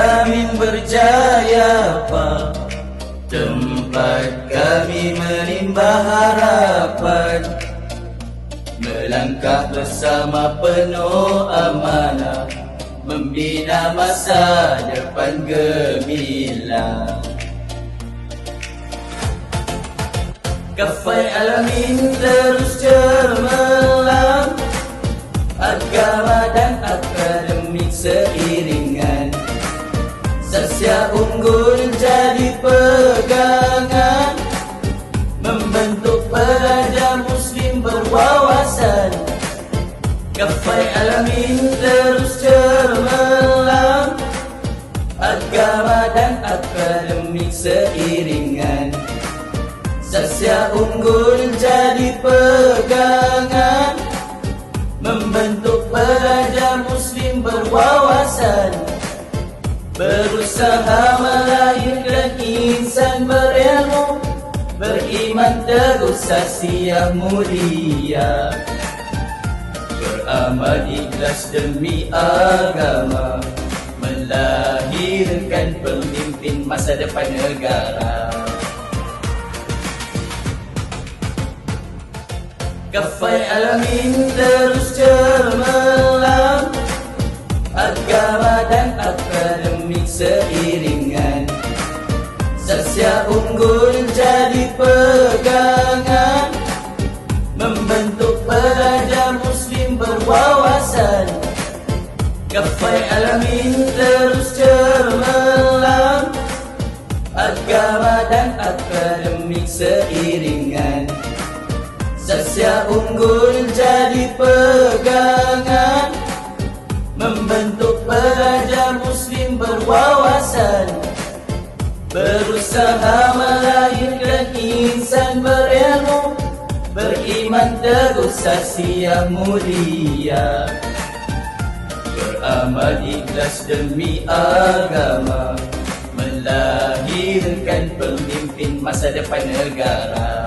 Amin berjaya Pak, tempat kami menimba harapan, melangkah bersama penuh amanah, membina masa depan gemilang. Kafai Al-Amin terus cemerlang, agama dan akademik seiringan, sasya unggul jadi pegangan, membentuk pelajar muslim berwawasan. Kafai Al-Amin terus cemerlang, agama dan akademik seiringan, sasya unggul jadi pegangan, membentuk pelajar muslim berwawasan. Berusaha melahirkan insan berilmu, beriman teguh sasya mulia, beramal ikhlas demi agama, melahirkan pemimpin masa depan negara. Kafai Al-Amin terus cemerlang, agama dan akademik seiringan, sasya unggul jadi pegangan, membentuk pelajar muslim berwawasan. Kafai Al-Amin terus cemerlang, agama dan akademik seiringan, sasya unggul jadi pegangan, membentuk pelajar muslim berwawasan. Berusaha melahirkan insan berilmu, beriman teguh sasya mulia, beramal ikhlas demi agama, melahirkan pemimpin masa depan negara.